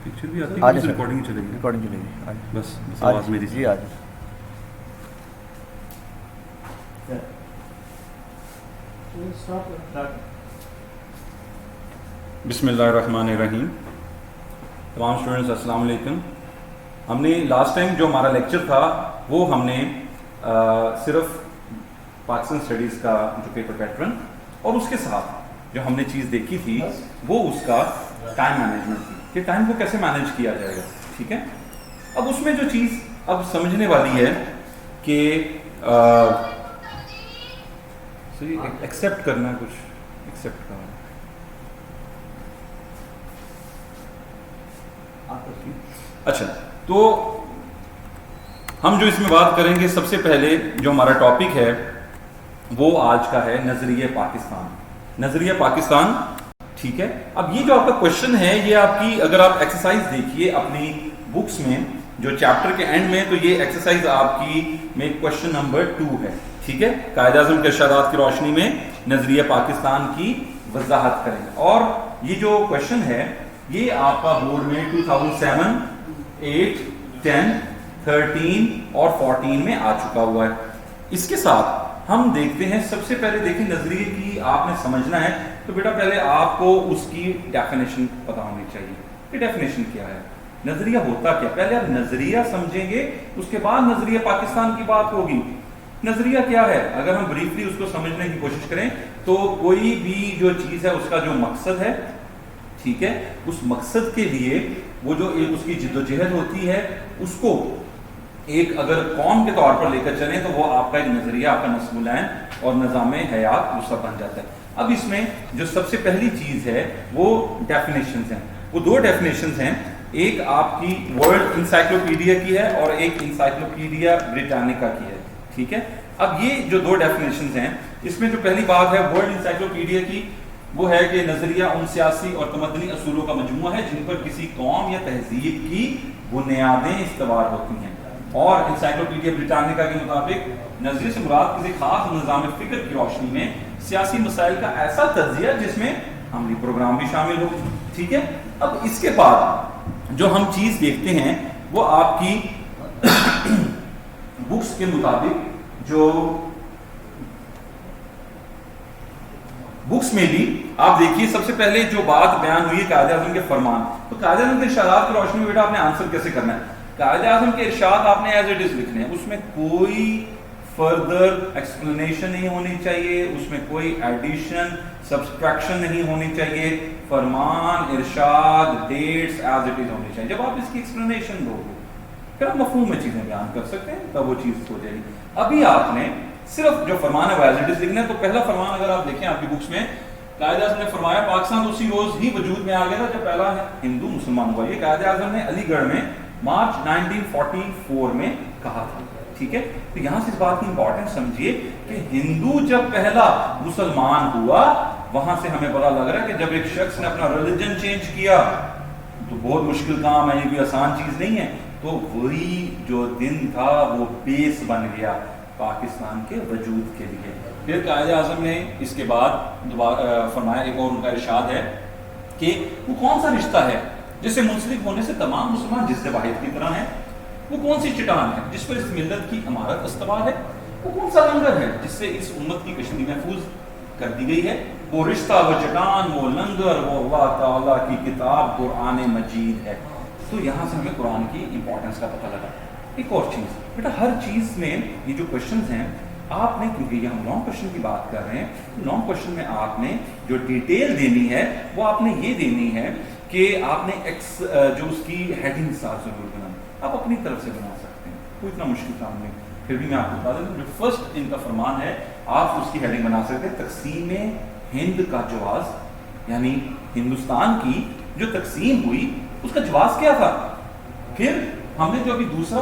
Picture بھی آتی ہے, ریکارڈنگ چلے گی, ریکارڈنگ چلے گی. بس آواز میری جی آج بسم اللہ الرحمن الرحیم. تمام اسٹوڈنٹس السلام علیکم. ہم نے لاسٹ ٹائم جو ہمارا لیکچر تھا وہ ہم نے صرف پاکستان اسٹڈیز کا جو پیپر پیٹرن اور اس کے ساتھ جو ہم نے چیز دیکھی تھی وہ اس کا ٹائم مینجمنٹ تھی کہ ٹائم کو کیسے مینیج کیا جائے گا. ٹھیک ہے, اب اس میں جو چیز اب سمجھنے والی ہے کہ ایکسیپٹ کرنا, کچھ ایکسیپٹ کرنا. اچھا, تو ہم جو اس میں بات کریں گے سب سے پہلے جو ہمارا ٹاپک ہے وہ آج کا ہے نظریہ پاکستان. نظریہ پاکستان. ٹھیک ہے, اب یہ جو آپ کا کوشچن ہے یہ آپ کی, اگر آپ ایکسرسائز دیکھیے اپنی بکس میں جو چیپٹر کے اینڈ میں, تو یہ ایکسرسائز آپ کی میں کوشچن نمبر 2 ہے. ٹھیک ہے, قائد اعظم کے ارشادات کی روشنی میں نظریہ پاکستان کی وضاحت کریں. اور یہ جو کوشچن ہے یہ آپ کا بورڈ میں 2007, 8, 10, 13 اور 14 میں آ چکا ہوا ہے. اس کے ساتھ ہم دیکھتے ہیں, سب سے پہلے دیکھیں نظریے کی آپ نے سمجھنا ہے تو بیٹا پہلے آپ کو اس کی ڈیفینیشن پتا ہونی چاہیے کہ ڈیفینیشن کیا ہے, نظریہ ہوتا کیا. پہلے آپ نظریہ سمجھیں گے اس کے بعد نظریہ پاکستان کی بات ہوگی. نظریہ کیا ہے اگر ہم بریفلی اس کو سمجھنے کی کوشش کریں تو کوئی بھی جو چیز ہے اس کا جو مقصد ہے, ٹھیک ہے, اس مقصد کے لیے وہ جو ایک اس کی جدوجہد ہوتی ہے اس کو ایک اگر قوم کے طور پر لے کر چلیں تو وہ آپ کا ایک نظریہ, آپ کا نصب العین اور نظام حیات دوسرا بن جاتا ہے. اب اس میں جو سب سے پہلی چیز ہے وہ ڈیفینیشنز ہیں. وہ 2 ڈیفینیشنز ہیں, ایک آپ کی ورلڈ انسائکلوپیڈیا کی ہے اور ایک انسائکلوپیڈیا بریٹانیکا کی ہے. ٹھیک ہے, اب یہ جو 2 ڈیفینیشنز ہیں اس میں جو پہلی بات ہے ورلڈ انسائکلوپیڈیا کی وہ ہے کہ نظریہ ان سیاسی اور تمدنی اصولوں کا مجموعہ ہے جن پر کسی قوم یا تہذیب کی بنیادیں استوار ہوتی ہیں. اور انسائکلوپیڈیا بریٹانیکا کے مطابق نظریے سے مراد کسی خاص نظام فکر کی روشنی میں سیاسی مسائل کا ایسا تجزیہ جس میں عملی پروگرام بھی شامل ہو. ٹھیک ہے, اب اس کے بعد جو ہم چیز دیکھتے ہیں وہ آپ کی بکس کے مطابق جو بکس میں بھی آپ دیکھیے سب سے پہلے جو بات بیان ہوئی ہے قائد اعظم کے فرمان. تو قائد اعظم کے ارشادات کی روشنی میں بیٹا آپ نے آنسر کیسے کرنا ہے. قائد اعظم کے ارشاد آپ نے ایز اٹ از لکھنے ہیں, اس میں کوئی فردر ایکسپلینیشن نہیں ہونی چاہیے, اس میں کوئی ایڈیشن سبسٹریکشن نہیں ہونی چاہیے. فرمان, ارشاد, ڈیٹس ایز اٹ از ہونی چاہیے. جب آپ اس کی ایکسپلینیشن دو گے پھر آپ مفہوم میں چیزیں بیان کر سکتے ہیں, تب وہ چیز ہو جائے گی. ابھی آپ نے صرف جو فرمان ہے وہ ایز اٹ از لکھنا ہے. تو پہلا فرمان اگر آپ دیکھیں آپ کی بکس میں, قائد اعظم نے فرمایا پاکستان اسی روز ہی وجود میں آ گیا تھا جب پہلا ہندو مسلمان ہوا. یہ قائد اعظم نے علی گڑھ میں مارچ 1944 میں کہا تھا. ٹھیک ہے, تو یہاں سے اس بات کی امپورٹنس سمجھیے کہ ہندو جب پہلا مسلمان ہوا وہاں سے ہمیں پتا لگ رہا ہے کہ جب ایک شخص نے اپنا ریلیجن چینج کیا تو بہت مشکل کام ہے, یہ کوئی آسان چیز نہیں ہے. تو وہی جو دن تھا وہ بیس بن گیا پاکستان کے وجود کے لیے. پھر قائد اعظم نے اس کے بعد فرمایا, ایک اور ان کا ارشاد ہے کہ وہ کون سا رشتہ ہے جس سے منسلک ہونے سے تمام مسلمان جس سے واحد کی طرح ہیں, وہ کون سی چٹان ہے جس پر اس ملت کی عمارت استوار ہے, وہ کون سا لنگر ہے جس سے اس امت کی کشتی محفوظ کر دی گئی ہے. وہ رشتہ, وہ چٹان, وہ لنگر, وہ اللہ تعالیٰ کی کتاب قرآن مجید ہے. تو یہاں سے ہمیں قرآن کی امپورٹنس کا پتہ لگا. ایک اور چیز بیٹا, ہر چیز میں یہ جو کوشچنز ہیں آپ نے, کیونکہ یہ ہم لانگ کوشچن کی بات کر رہے ہیں, لانگ کوشچن میں آپ نے جو ڈیٹیل دینی ہے وہ آپ نے یہ دینی ہے کہ آپ نے جو اس کی ہیڈنگ ساتھ ضرور بنانا. آپ اپنی طرف سے بنا سکتے ہیں, کوئی اتنا مشکل کام نہیں. پھر بھی میں آپ کو بتا دوں جو فرسٹ ان کا فرمان ہے آپ اس کی ہیڈنگ بنا سکتے ہیں تقسیم ہند کا جواز, یعنی ہندوستان کی جو تقسیم ہوئی اس کا جواز کیا تھا. پھر ہم نے جو ابھی دوسرا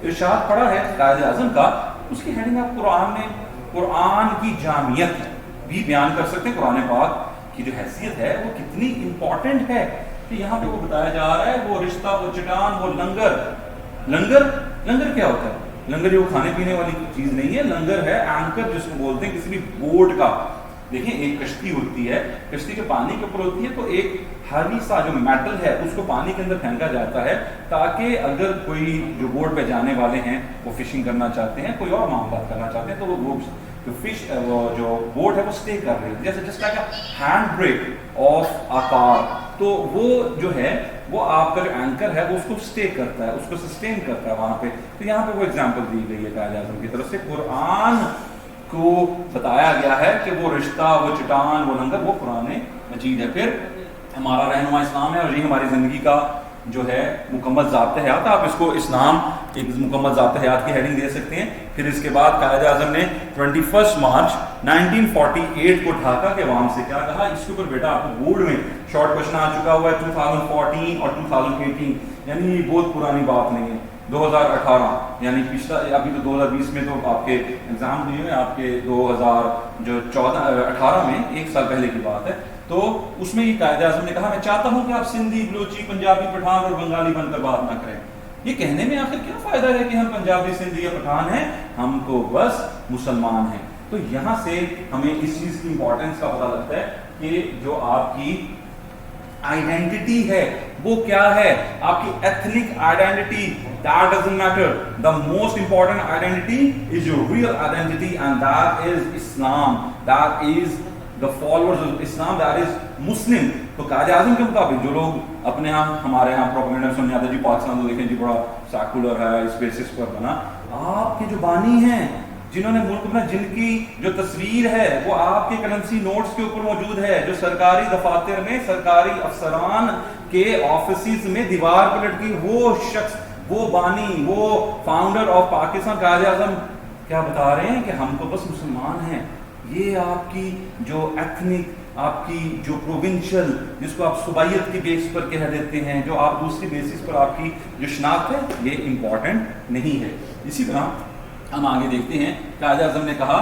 ارشاد پڑھا ہے قائد اعظم کا, اس کی ہیڈنگ آپ قرآن میں قرآن کی جامعیت بھی بیان کر سکتے ہیں. قرآن پاک کی جو حیثیت ہے وہ کتنی امپورٹنٹ ہے کہ یہاں پہ وہ بتایا جا رہا ہے وہ رشتہ, وہ چٹان, وہ لنگر. لنگر کیا ہوتا ہے؟ لنگر جو کھانے پینے والی چیز نہیں ہے, لنگر ہے اینکر جس کو بولتے ہیں کسی بھی بوٹ کا. دیکھیں ایک کشتی ہوتی ہے, کشتی کے پانی کے اوپر ہوتی ہے, تو ایک ہیوی سا جو میٹل ہے اس کو پانی کے اندر پھینکا جاتا ہے تاکہ اگر کوئی جو بوٹ پہ جانے والے ہیں وہ فشنگ کرنا چاہتے ہیں, کوئی اور معاملات کرنا چاہتے ہیں, تو وہ جو فش وہ جو بوٹ ہے وہ اسٹے کر رہی ہے, جیسے just like hand brake of a car. تو وہ جو ہے وہ آپ کا جو اینکر ہے وہ اس کو اسٹے کرتا ہے, اس کو سسٹین کرتا ہے وہاں پہ. تو یہاں پہ وہ ایگزامپل دی گئی ہے قائد اعظم کی طرف سے. قرآن کو بتایا گیا ہے کہ وہ رشتہ, وہ چٹان, وہ لنگر وہ قرآن مجید ہے. پھر ہمارا رہنما اسلام ہے اور یہ ہماری زندگی کا جو ہے مکمل ضابطہ حیات. آپ اس کو اسلام ایک مکمل ضابطہ حیات کی ہیڈنگ دے سکتے ہیں. پھر اس کے بعد قائد اعظم نے 21 مارچ 1948 کو ڈھاکہ کے عوام سے کیا کہا. اس کے اوپر بیٹا آپ کو بورڈ میں شارٹ کوشچن آ چکا ہوا ہے 2014 اور 2018, یعنی یہ بہت پرانی بات نہیں ہے. 2018 یعنی پچھلا, ابھی تو 2020 میں تو آپ کے ایگزام دیے ہوئے, آپ کے 2018 میں ایک سال پہلے کی بات ہے. تو اس میں یہ قائد اعظم نے کہا میں چاہتا ہوں کہ آپ سندھی, بلوچی, پنجابی, پٹھان اور بنگالی بن کر بات نہ کریں. یہ کہنے میں آخر کیا فائدہ ہے کہ ہم پنجابی, سندھی یا پٹھان ہیں, ہم تو بس مسلمان ہیں. تو یہاں سے ہمیں اس چیز کی امپورٹنس کا پتہ لگتا ہے کہ جو آپ کی آئیڈینٹی ہے وہ کیا ہے. آپ کی ethnic identity, that doesn't matter. The most important identity is your real identity, and that is Islam. That is the followers of Islam, that is Muslim. تو قائد اعظم کے مطابق جو لوگ اپنے ہاں ہمارے ہاں پروپیگنڈا سننے آتے جی پاکستان تو دیکھیں جی بڑا سیکولر ہے, اس بیسس پر بنا. آپ کے جو بانی ہیں جنہوں نے ملک میں, جن کی جو تصویر ہے وہ آپ کے کرنسی نوٹس کے اوپر موجود ہے, جو سرکاری دفاتر میں سرکاری افسران کے آفیسز میں دیوار پر لٹکی, وہ شخص, وہ بانی, وہ فاؤنڈر آف پاکستان قائد اعظم کیا بتا رہے ہیں کہ ہم تو بس مسلمان ہیں. یہ آپ کی جو ایتھنک, آپ کی جو پروونشل, جس کو آپ صوبائیت کے بیس پر کہہ دیتے ہیں, جو آپ دوسری بیسس پر آپ کی جو شناخت ہے, یہ امپورٹنٹ نہیں ہے. اسی طرح ہم آگے دیکھتے ہیں قائد اعظم نے کہا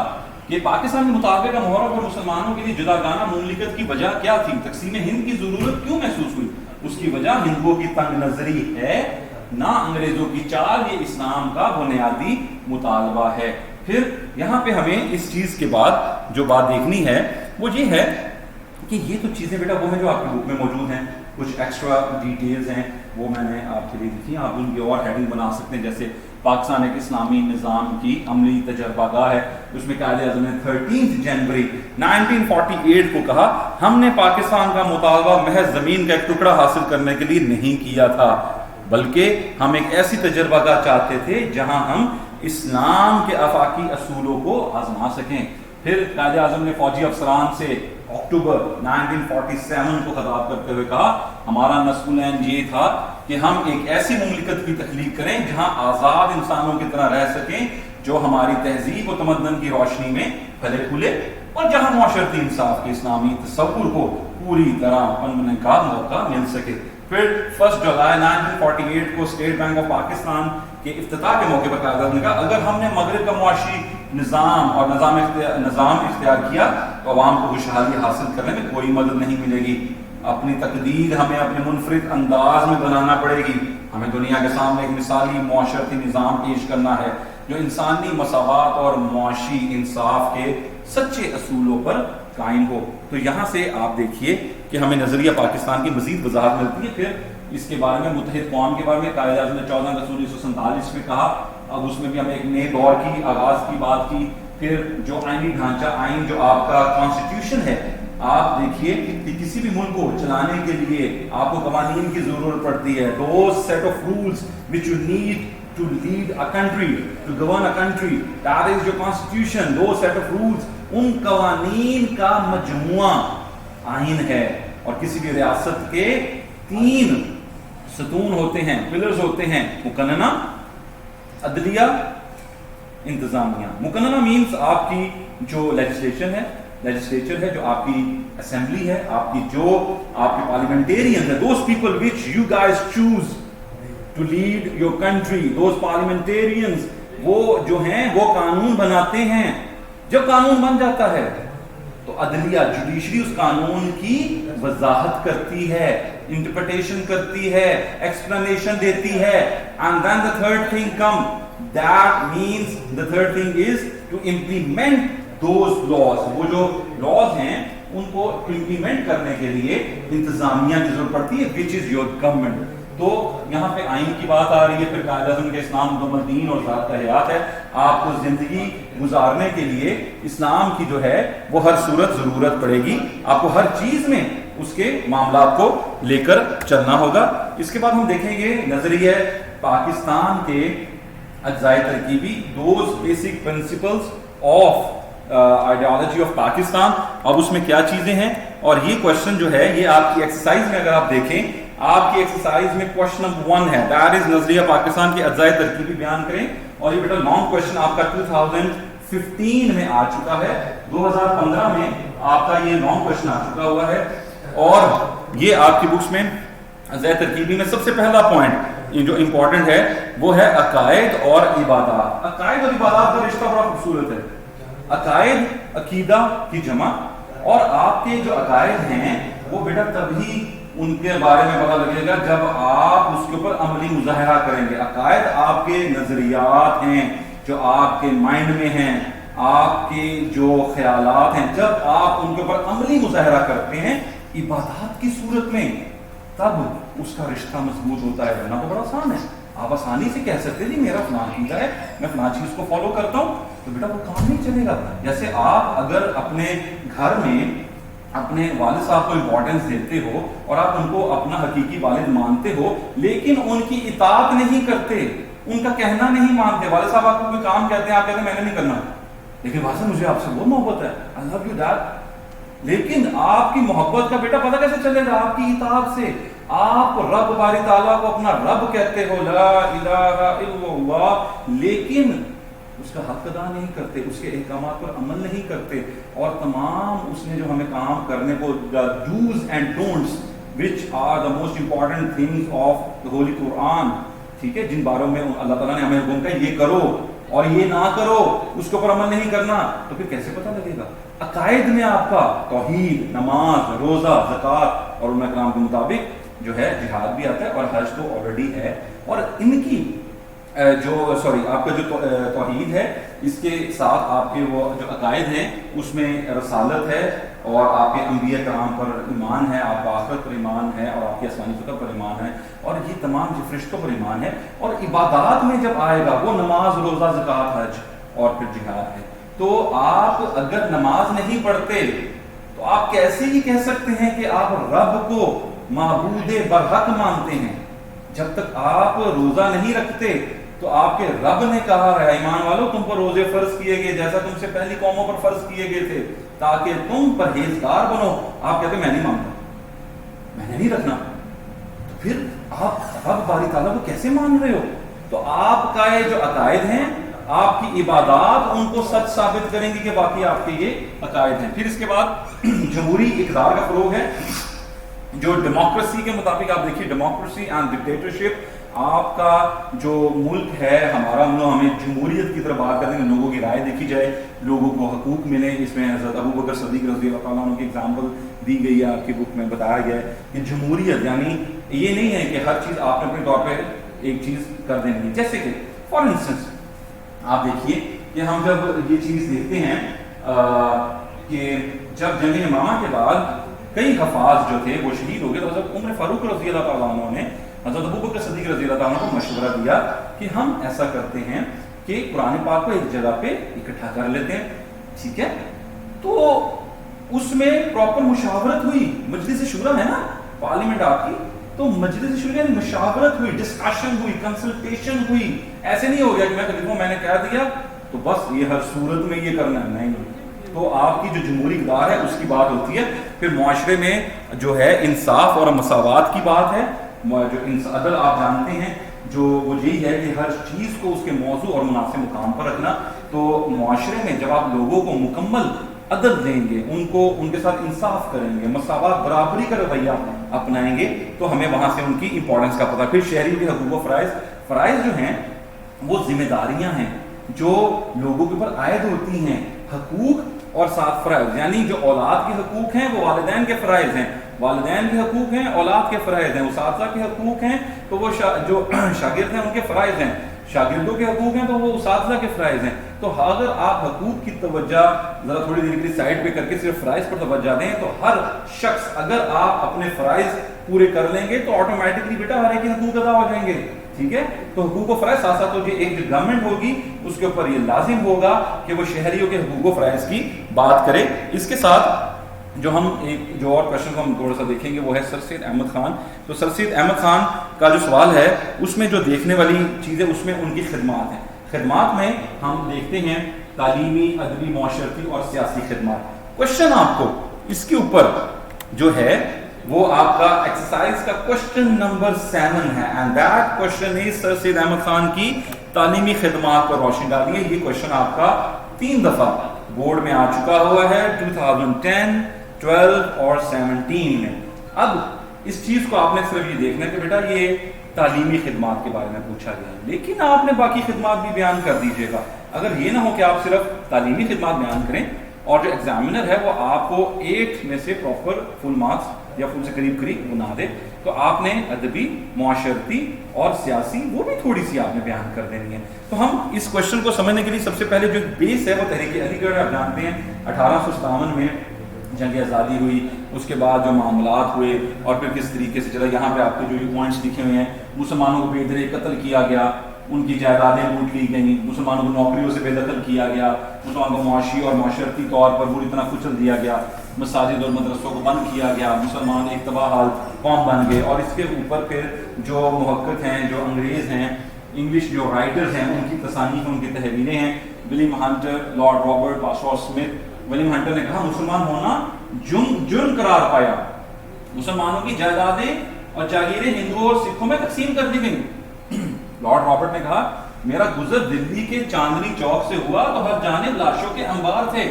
کہ پاکستان کے مطالبے کا محور اور مسلمانوں کے لیے جداگانہ مملکت کی وجہ کیا تھی, تقسیم ہند کی ضرورت کیوں محسوس ہوئی. اس کی وجہ ہندوؤں کی تنگ نظری ہے, نہ انگریزوں کی چال. یہ اسلام کا بنیادی مطالبہ ہے. پھر یہاں پہ ہمیں اس چیز کے بعد جو بات دیکھنی ہے وہ یہ ہے کہ یہ تو چیزیں بیٹا وہ ہیں جو آپ کی بک میں موجود ہیں. کچھ ایکسٹرا ڈیٹیلز ہیں وہ میں نے آپ کے لیے لکھی ہیں, آپ ان کی اور ہیڈنگ بنا سکتے ہیں. جیسے پاکستان ایک اسلامی نظام کی عملی تجربہ گاہ ہے. اس میں قائد اعظم نے 13 جنوری 1948 کو کہا ہم نے پاکستان کا مطالبہ محض زمین کا ایک ٹکڑا حاصل کرنے کے لیے نہیں کیا تھا, بلکہ ہم ایک ایسی تجربہ گاہ چاہتے تھے جہاں ہم اسلام کے آفاقی اصولوں کو آزما سکیں. پھر قائد اعظم نے فوجی افسران سے اکتوبر 1947 کو خطاب کرتے ہوئے کہا ہمارا نصب العین یہ تھا کہ ہم ایک ایسی مملکت کی تخلیق کریں جہاں آزاد انسانوں کی طرح رہ سکیں, جو ہماری تہذیب و تمدن کی روشنی میں پھلے پھولے, اور جہاں معاشرتی انصاف کے اسلامی تصور کو پوری طرح پنپنے کا موقع مل سکے. پھر 1 جولائی 1948 کو اسٹیٹ بینک آف پاکستان کے افتتاح کے موقع پر قائد اعظم نے کہا اگر ہم نے مغرب کا معاشی نظام اور نظام اختیار کیا تو عوام کو خوشحالی حاصل کرنے میں کوئی مدد نہیں ملے گی. اپنی تقدیر ہمیں اپنے منفرد انداز میں بنانا پڑے گی. ہمیں دنیا کے سامنے ایک مثالی معاشرتی نظام پیش کرنا ہے جو انسانی مساوات اور معاشی انصاف کے سچے اصولوں پر قائم ہو. تو یہاں سے آپ دیکھیے کہ ہمیں نظریہ پاکستان کی مزید وضاحت ملتی ہے. پھر اس کے بارے میں متحد قوم کے بارے میں قائد اعظم نے 14 اگست 1947 میں کہا. اب اس میں بھی ہم ایک نئے دور کی آغاز کی بات کی. پھر جو آئینی ڈھانچہ, آئین جو آپ کا کانسٹیٹیوشن ہے, آپ دیکھیے کہ کسی بھی ملک کو چلانے کے لیے آپ کو قوانین کی ضرورت پڑتی ہے. those set of rules which you need to lead a country, to govern a country, that is your constitution. those set of rules, ان قوانین کا مجموعہ آئین ہے. اور کسی بھی ریاست کے 3 ستون ہوتے ہیں, پلرز ہوتے ہیں, مقننہ, عدلیہ, انتظامیہ. مقننہ مینز آپ کی جو لیجسلیچر ہے, جو آپ کی اسمبلی ہے, آپ کی جو آپ کے پارلیمنٹیرین ہے, those people which you guys choose to lead your country, those parliamentarians, وہ جو ہیں وہ قانون بناتے ہیں. جب قانون بن جاتا ہے تو عدلیہ, جوڈیشری اس قانون کی وضاحت کرتی ہے, انٹرپریٹیشن کرتی ہے, ایکسپلینیشن دیتی ہے. and then the third thing come, that means the third thing is to implement those laws. وہ جو laws ہیں ان کو امپلیمنٹ کرنے کے لیے انتظامیہ کی ضرورت پڑتی ہے which is your government. تو یہاں پہ آئین کی بات آ رہی ہے، پھر قائد اعظم کے اسلام مکمل دین اور ذات کا حیات ہے. آپ کو زندگی گزارنے کے لیے اسلام کی جو ہے وہ ہر صورت ضرورت پڑے گی، آپ کو ہر چیز میں اس کے معاملات کو لے کر چلنا ہوگا. اس کے بعد ہم دیکھیں گے نظریہ پاکستان کے اجزائے ترکیبی، those basic principles of ideology of Pakistan. اب اس میں کیا چیزیں ہیں، اور یہ کوشچن جو ہے یہ آپ کی ایکسرسائز میں اگر آپ دیکھیں، آپ کی ایکسرسائز میں کوشچن نمبر 1 ہے، دیٹ از نظریہ پاکستان کے اجزائے ترکیبی بیان کریں. اور یہ بیٹا لانگ کوشچن آپ کا 2015 میں آ چکا ہے، 2015 میں آپ کا یہ لانگ کوشچن آ چکا ہوا ہے. اور یہ آپ کی بکس میں اجزائے ترکیبی میں سب سے پہلا پوائنٹ جو امپورٹنٹ ہے وہ ہے عقائد اور عبادات. عقائد اور عبادات کا رشتہ بڑا خوبصورت ہے. عقائد عقیدہ کی جمع، اور آپ کے جو عقائد ہیں وہ بیٹا تبھی ان کے بارے میں پتہ لگے گا جب آپ اس کے اوپر عملی مظاہرہ کریں گے. عقائد آپ کے نظریات ہیں جو آپ کے مائنڈ میں ہیں، آپ کے جو خیالات ہیں، جب آپ ان کے اوپر عملی مظاہرہ کرتے ہیں عبادات کی صورت میں تب اس کا رشتہ مضبوط ہوتا ہے. ورنہ تو بڑا آسان ہے، آپ آسانی سے کہہ سکتے جی میرا فلاں عقیدہ ہے، میں فلاں چیز کو فالو کرتا ہوں، تو بیٹا وہ کام نہیں چلے گا. جیسے آپ اگر اپنے گھر میں اپنے والد صاحب کو امپورٹنس دیتے ہو اور آپ ان کو اپنا حقیقی والد مانتے ہو لیکن ان کی اطاعت نہیں کرتے، ان کا کہنا نہیں مانتے، والد صاحب آپ کو کوئی کام کہتے ہیں آپ کہتے ہیں میں نے نہیں کرنا، لیکن والد صاحب مجھے آپ سے بہت محبت ہے، I love you dad. لیکن آپ کی محبت کا بیٹا پتہ کیسے چلے گا؟ آپ کی اطاعت سے. آپ رب باری تعالیٰ کو اپنا رب کہتے ہو، لا الہ الا اللہ، لیکن اس کا حق ادا نہیں کرتے، اس کے احکامات پر عمل نہیں کرتے، اور تمام اس نے جو ہمیں کام کرنے کو do's and don'ts which are the most important things of the Holy Quran، ٹھیک ہے، جن باروں میں اللہ تعالیٰ نے ہمیں حکم کیا یہ کرو اور یہ نہ کرو، اس کے اوپر عمل نہیں کرنا، تو پھر کیسے پتہ لگے گا؟ عقائد میں آپ کا توحید، نماز، روزہ، زکوٰۃ، اور علماء کرام کے مطابق جو ہے جہاد بھی آتا ہے، اور حج تو آلریڈی ہے. اور ان کی آپ کا جو توحید ہے اس کے ساتھ آپ کے وہ جو عقائد ہیں اس میں رسالت ہے، اور آپ کے انبیاء کرام پر ایمان ہے، آپ کا آخرت پر ایمان ہے، اور آپ کی آسمانی کتب پر ایمان ہے، اور یہ تمام جو فرشتوں پر ایمان ہے. اور عبادات میں جب آئے گا وہ نماز، روزہ، زکوٰۃ، حج اور پھر جہاد ہے. تو آپ اگر نماز نہیں پڑھتے تو آپ کیسے ہی کہہ سکتے ہیں کہ آپ رب کو معبود برحق مانتے ہیں؟ جب تک آپ روزہ نہیں رکھتے تو آپ کے رب نے کہا ہے ایمان والو تم پر روزے فرض کیے گئے جیسا تم سے پہلی قوموں پر فرض کیے گئے تھے تاکہ تم پرہیزگار بنو. آپ کہتے میں نہیں مانتا، میں نے نہیں رکھنا، تو پھر آپ رب باری تعالیٰ کو کیسے مان رہے ہو؟ تو آپ کا یہ جو عقائد ہیں، آپ کی عبادات ان کو سچ ثابت کریں گی کہ باقی آپ کے یہ عقائد ہیں. پھر اس کے بعد جمہوری اقدار کا فروغ ہے، جو ڈیموکریسی کے مطابق آپ دیکھیے ڈیموکریسی اینڈ ڈکٹیٹرشپ. آپ کا جو ملک ہے ہمارا، ہمیں جمہوریت کی طرف بات کرتے ہیں، لوگوں کی رائے دیکھی جائے، لوگوں کو حقوق ملے. اس میں حضرت ابو بکر صدیق رضی اللہ تعالیٰ عنہ کی اگزامپل دی گئی ہے، آپ کی بک میں بتایا گیا ہے کہ جمہوریت یعنی یہ نہیں ہے کہ ہر چیز آپ نے اپنے طور پہ ایک چیز کر دینی ہے. جیسے کہ فار انسٹنس آپ دیکھیے کہ ہم جب یہ چیز دیکھتے ہیں کہ جب جنگ یمامہ کے بعد کئی حفاظ جو تھے وہ شہید ہو گئے، تو حضرت عمر فاروق رضی اللہ تعالیٰ عنہ نے حضرت ابو بکر صدیق رضی اللہ تعالیٰ عنہ کو مشورہ دیا کہ ہم ایسا کرتے ہیں کہ قرآن پاک کو ایک جگہ پہ اکٹھا کر لیتے ہیں، ٹھیک ہے. تو اس میں پراپر مشاورت ہوئی، مجلس شورا ہے نا پارلیمنٹ آپ کی، تو مجلس شورا یعنی مشاورت ہوئی، ڈسکشن ہوئی، کنسلٹیشن ہوئی. ایسے نہیں ہو گیا کہ میں خلیفہ میں نے کہہ دیا تو بس یہ ہر صورت میں یہ کرنا ہے، نہیں. تو آپ کی جو جمہوری اقدار ہے اس کی بات ہوتی ہے. پھر معاشرے میں جو ہے انصاف اور مساوات کی بات ہے، جو عدل آپ جانتے ہیں جو وہ یہی ہے کہ ہر چیز کو اس کے موضوع اور مناسب مقام پر رکھنا. تو معاشرے میں جب آپ لوگوں کو مکمل عدل دیں گے، ان کے ساتھ انصاف کریں گے، مساوات برابری کا رویہ اپنائیں گے، تو ہمیں وہاں سے ان کی امپورٹنس کا پتہ. پھر شہری کے حقوق و فرائض جو ہیں وہ ذمہ داریاں ہیں جو لوگوں کے اوپر عائد ہوتی ہیں. حقوق اور ساتھ فرائض، یعنی جو اولاد کے حقوق ہیں وہ والدین کے فرائض ہیں، والدین کے حقوق ہیں، اولاد کے فرائض ہیں، اساتذہ کے حقوق ہیں تو وہ جو شاگرد ہیں ان کے فرائض ہیں. شاگردوں کے حقوق ہیں تو وہ اساتذہ کے فرائض ہیں. تو اگر آپ حقوق کی توجہ ذرا تھوڑی دیر کے لیے سائڈ پہ کر کے صرف فرائض پر توجہ دیں تو ہر شخص اگر آپ اپنے فرائض پورے کر لیں گے تو آٹومیٹکلی بیٹا ہر ایک کے حقوق ادا ہو جائیں گے. ٹھیک ہے, تو حقوق و فرائض ساتھ ساتھ ایک جو گورنمنٹ ہوگی اس کے اوپر یہ لازم ہوگا کہ وہ شہریوں کے حقوق و فرائض کی بات کرے. اس کے ساتھ جو ہم ایک جو اور کوشچن کو ہم تھوڑا سا دیکھیں گے وہ ہے سر سید احمد خان. تو سر سید احمد خان کا جو سوال ہے اس میں جو دیکھنے والی چیز ہے اس میں ان کی خدمات ہیں. خدمات میں ہم دیکھتے ہیں تعلیمی, ادبی, معاشرتی اور سیاسی خدمات. کوشچن آپ کو اس کے اوپر جو ہے وہ آپ کا ایکسرسائز کا کوشچن نمبر 7 ہے, اینڈ دیٹ کوشچن از سر سید احمد خان کی تعلیمی خدمات پر روشنی ڈالیے. یہ کوشچن آپ کا 3 دفعہ بورڈ میں آ چکا ہوا ہے 2010, 12 اور 17 میں. اب اس چیز کو آپ نے صرف یہ دیکھنا ہے کہ بیٹا یہ تعلیمی خدمات کے بارے میں پوچھا گیا ہے, لیکن آپ نے باقی خدمات بھی بیان کر دیجیے گا. اگر یہ نہ ہو کہ آپ صرف تعلیمی خدمات بیان کریں اور جو ایگزامینر ہے وہ آپ کو 8 میں سے پراپر فل مارکس یا فل سے قریب بنا دے, تو آپ نے ادبی, معاشرتی اور سیاسی وہ بھی تھوڑی سی آپ نے بیان کر دینی ہے. تو ہم اس کوشچن کو سمجھنے کے لیے سب سے پہلے جو بیس ہے وہ تحریک علی گڑھ آپ جانتے ہیں 1857 میں جنگ آزادی ہوئی, اس کے بعد جو معاملات ہوئے اور پھر کس طریقے سے چلا. یہاں پہ آپ کے جو پوائنٹس لکھے ہوئے ہیں, مسلمانوں کو بے درے قتل کیا گیا, ان کی جائیدادیں لوٹ لی گئیں, مسلمانوں کو نوکریوں سے بے دخل کیا گیا, مسلمانوں کو معاشی اور معاشرتی طور پر بری طرح کچل دیا گیا, مساجد اور مدرسوں کو بند کیا گیا, مسلمان ایک تباہ حال قوم بن گئے. اور اس کے اوپر پھر جو محقق ہیں, جو انگریز ہیں, انگلش جو رائٹرز ہیں, ان کی تصانیف, ان کی تحریریں ہیں. William Hunter, Lord Robert, Bosworth Smith. William Hunter نے کہا مسلمان ہونا جرم قرار پایا, مسلمانوں کی جائیدادیں اور جاگیریں ہندوؤں اور سکھوں میں تقسیم کر دی گئیں. لارڈ رابرٹ نے کہا میرا گزر دلی کے چاندنی چوک سے ہوا تو ہر جانب لاشوں کے انبار تھے.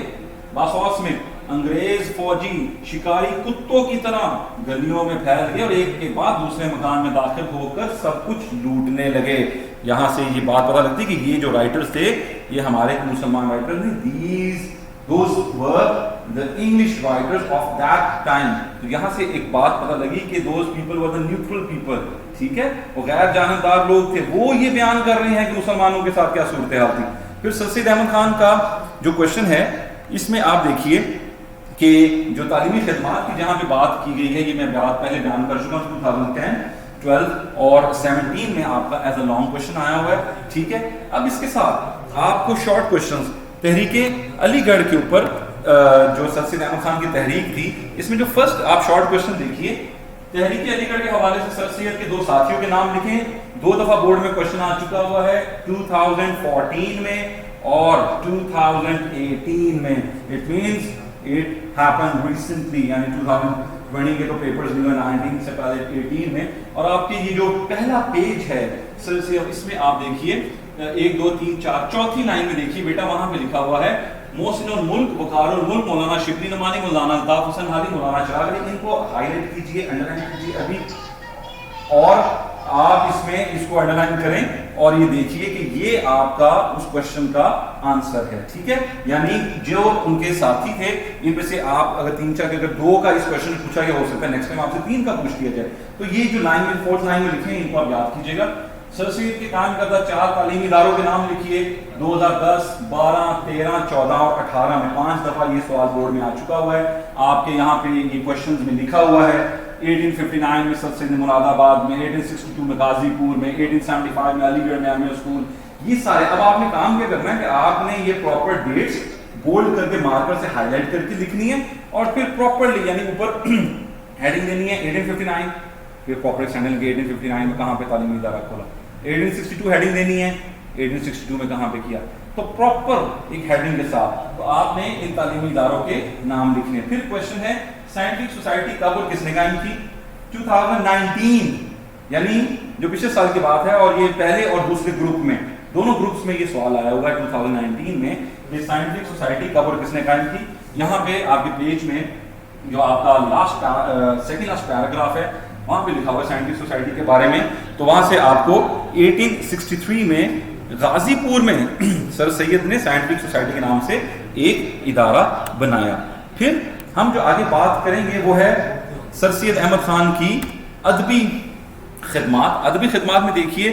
باسواٹ اسمتھ, انگریز فوجی شکاری کتوں کی طرح گلیوں میں پھیل گئے اور ایک کے بعد دوسرے مکان میں داخل ہو کر سب کچھ لوٹنے لگے. یہاں سے یہ بات پتہ لگتی کہ یہ جو رائٹرز تھے یہ ہمارے مسلمان رائٹر تھے. Those were the English writers of that time. تو یہاں سے ایک بات پتہ لگی کہ those people were the neutral people. ٹھیک ہے, وہ غیر جانبدار لوگ تھے, وہ یہ بیان کر رہے ہیں کہ مسلمانوں کے ساتھ کیا صورتحال تھی. پھر سر سید احمد خان کا جو کوشچن ہے اس میں آپ دیکھیے کہ جو تعلیمی خدمات کی جہاں پہ بات کی گئی ہے یہ میں بات پہلے بیان کر چکا ہوں 2010, 12 اور 17 میں آپ کا ایز اے لانگ کوشچن آیا ہوا ہے. ٹھیک ہے, اب اس کے ساتھ آپ کو شارٹ کوشچنز تحریک علی گڑھ کے اوپر جو سر سید احمد خان کی تحریک تھی اس میں جو فرسٹ آپ شارٹ کوشچن دیکھیے, تحریک علی گڑھ کے حوالے سے سر سید کے 2 ساتھیوں کے نام لکھیں. 2 دفعہ بورڈ میں کوشچن آ چکا ہوا ہے 2014 میں اور 2018 میں. It means it happen recently, یعنی 2020 کے تو پیپرز بھی ہوئے 19 سے پہلے 18 میں. اور آپ کے یہ جو پہلا پیج ہے سر سید اس میں آپ دیکھیے 1 2 3 4 چوتھی لائن میں دیکھیے بیٹا وہاں پہ لکھا ہوا ہے محسن الملک, وقار الملک, مولانا شبلی نعمانی, مولانا الطاف حسن ہادی, مولانا چراغ علی. ان کو ہائی لائٹ کیجیے, انڈر لائن کیجیے ابھی, اور آپ اس میں اس کو انڈر لائن کریں اور یہ دیکھیے کہ یہ آپ کا اس کوشچن کا آنسر ہے. ٹھیک ہے, یعنی جو ان کے ساتھی تھے ان میں سے آپ اگر 3 4 اگر 2 کا اس کوشچن پوچھا گیا ہو سکتا ہے نیکسٹ ٹائم آپ سے 3 کا پوچھ لیا جائے. تو یہ جو لائن میں 4th لائن میں لکھیں ان کو آپ یاد کیجیے گا. سر سید کے قائم کردہ 4 تعلیمی اداروں کے نام لکھیے 2010, 12, 13, 14 اور 18 میں. 5 دفعہ یہ سوال بورڈ میں آ چکا ہوا ہے. آپ کے یہاں پہ یہ کوشچنز میں لکھا ہوا ہے 1859 میں سر سید نے مراد آباد میں, 1862 میں غازی پور میں, 1875 میں علی گڑھ میں ایمیا اسکول. یہ سارے اب آپ نے کام کیا کرنا ہے کہ آپ نے یہ پراپر ڈیٹس بولڈ کر کے مارکر سے ہائی لائٹ کر کے لکھنی ہے اور پھر پراپرلی یعنی اوپر ہیڈنگ دینی ہے 1859, پھر پراپر ایکسٹینڈنگ کے 1859 میں کہاں پہ تعلیمی ادارہ کھولا, 1862 ہیڈنگ دینی ہے 1862 میں کہاں پہ کیا. تو پراپر ایک ہیڈنگ کے ساتھ تو آپ نے ان تعلیمی اداروں کے نام لکھنے. پھر کوشچن ہے سائنٹیفک سوسائٹی کب اور کس نے قائم کی 2019, یعنی جو پچھلے سال کی بات ہے, اور یہ پہلے اور دوسرے گروپ میں دونوں گروپس میں یہ سوال آیا ہوگا 2019 میں کہ سائنٹیفک سوسائٹی کب اور کس نے قائم کی. یہاں پہ آپ کے پیج میں جو آپ کا سیکنڈ لاسٹ پیراگراف ہے وہاں پہ لکھا ہوا ہے سائنٹیفک سوسائٹی کے بارے میں. تو وہاں سے آپ کو 1863 میں غازی پور میں سر سید نے سائنٹیفک سوسائٹی کے نام سے ایک ادارہ بنایا. پھر ہم جو آگے بات کریں گے وہ ہے سر سید احمد خان کی ادبی خدمات. ادبی خدمات میں دیکھیے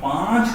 5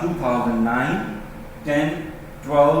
2009, 10, 12,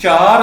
4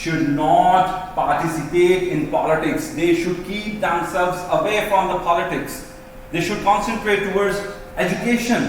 should not participate in politics. They should keep themselves away from the politics. They should concentrate towards education.